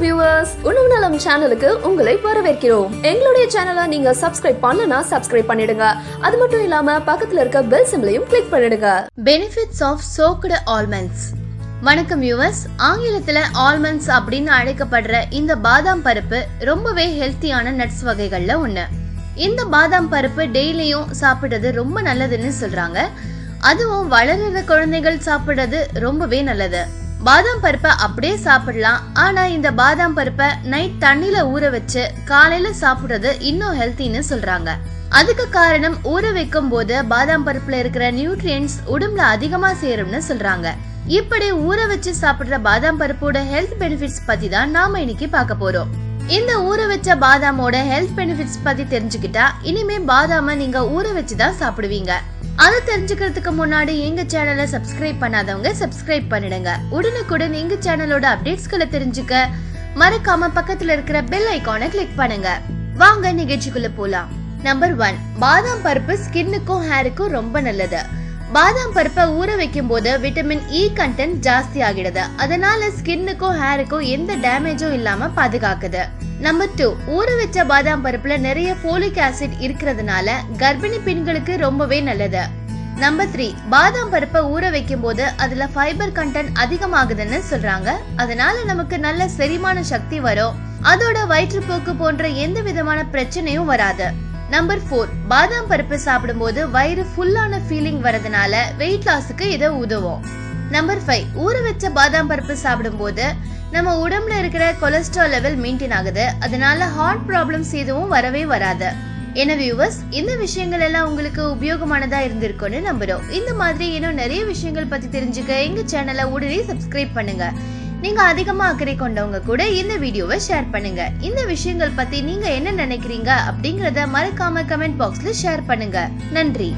viewers, உணவு நலம் சேனலுக்கு உங்களை வரவேற்கிறோம். எங்களுடைய சேனலை நீங்க சப்ஸ்கிரைப் பண்ணலனா சப்ஸ்கிரைப் பண்ணிடுங்க. அது மட்டும் இல்லாம பக்கத்துல இருக்க பெல் சிம்பலையும் கிளிக் பண்ணிடுங்க. Benefits of soaked almonds. வணக்கம் viewers, ஆங்கிலத்துல ஆல்மண்ட்ஸ் அப்படின்னு அழைக்கப்படுற இந்த பாதாம் பருப்பு ரொம்பவே ஹெல்த்தியான நட்ஸ் வகைகள்ல ஒண்ணு. இந்த பாதாம் பருப்பு டெய்லியும் சாப்பிடுறது ரொம்ப நல்லதுன்னு சொல்றாங்க. அதுவும் வளர்ற குழந்தைகள் சாப்பிடுறது ரொம்பவே நல்லது. பாதாம் பருப்பை அப்படியே சாப்பிடலாம். ஆனா இந்த பாதாம் பருப்பை நைட் தண்ணில ஊற வச்சு காலையில சாப்பிடுறது இன்னும் ஹெல்த்தின்னு சொல்றாங்க. அதுக்கு காரணம் ஊற வைக்கும் போது பாதாம் பருப்புல இருக்கிற நியூட்ரியன்ஸ் உடம்புல அதிகமா சேரும்னு சொல்றாங்க. இப்படி ஊற வச்சு சாப்பிடுற பாதாம் பருப்போட ஹெல்த் பெனிஃபிட்ஸ் பத்தி தான் நாம இன்னைக்கு பார்க்க போறோம். இந்த ஊற வச்ச பாதாமோட ஹெல்த் பெனிஃபிட்ஸ் பத்தி தெரிஞ்சுக்கிட்டா இனிமே பாதாம நீங்க ஊற வச்சுதான் சாப்பிடுவீங்க. அதை தெரிஞ்சுக்கிறதுக்கு முன்னாடி எங்க சேனலை சப்ஸ்கிரைப் பண்ணாதவங்க சப்ஸ்கிரைப் பண்ணிடுங்க. உடனுக்குடன் எங்க சேனலோட அப்டேட்ஸ்களை தெரிஞ்சுக்க மறக்காம பக்கத்துல இருக்கிற பெல் ஐகானை கிளிக் பண்ணுங்க. வாங்க நிகழ்ச்சிக்குள்ள போலாம். நம்பர் 1, பாதாம் பருப்பு ஸ்கின்னுக்கும் ஹேருக்கும் ரொம்ப நல்லது. பாதாம் பருப்பை ஊற வைக்கும் போது விட்டமின் இ கண்டென்ட் ஜாஸ்தி ஆகிடுது. அதனால ஸ்கின்னுக்கும் ஹேருக்கும் எந்த டேமேஜும் இல்லாம பாதுகாக்குது. நம்பர் 2, ஊற வச்ச பாதாம் பருப்புல நிறைய ஃபோலிக் ஆசிட் இருக்கிறதுனால கர்ப்பிணி பெண்களுக்கு ரொம்பவே நல்லது. நம்பர் 3, பாதாம் பருப்பை ஊற வைக்கும் போது அதுல ஃபைபர் கண்டென்ட் அதிகமாகுதுன்னு சொல்றாங்க. அதனால நமக்கு நல்ல செரிமான சக்தி வரும். அதோட வயிற்றுப்போக்கு போன்ற எந்த விதமான பிரச்சனையும் வராது. நம்பர் 4, பாதாம் பருப்பு சாப்பிடும் போது வயிறு ஃபுல்லான ஃபீலிங் வரதுனால வெயிட் லாஸுக்கு இது உதவும். நம்பர் 5, ஊற வச்ச பாதாம் பருப்பு சாப்பிடும் போது நம்ம உடம்புல இருக்கிற கொலஸ்ட்ரால் லெவல் மெயின்டைன் ஆகுது. அதனால ஹார்ட் ப்ராப்ளம்ஸ் எதுவும் வரவே வராது. என்ன வியூவர்ஸ், இந்த விஷயங்கள் எல்லாம் உங்களுக்கு உபயோகமானதா இருந்திருக்கும்னு நம்புறோம். இந்த மாதிரி இன்னும் நிறைய விஷயங்கள் பத்தி தெரிஞ்சுக்க எங்க சேனலை உடனே சப்ஸ்கிரைப் பண்ணுங்க. நீங்க அதிகமா அக்கறை கொண்டவங்க கூட இந்த வீடியோவை ஷேர் பண்ணுங்க. இந்த விஷயங்கள் பத்தி நீங்க என்ன நினைக்கிறீங்க அப்படிங்கறத மறக்காம கமெண்ட் பாக்ஸ்ல ஷேர் பண்ணுங்க. நன்றி.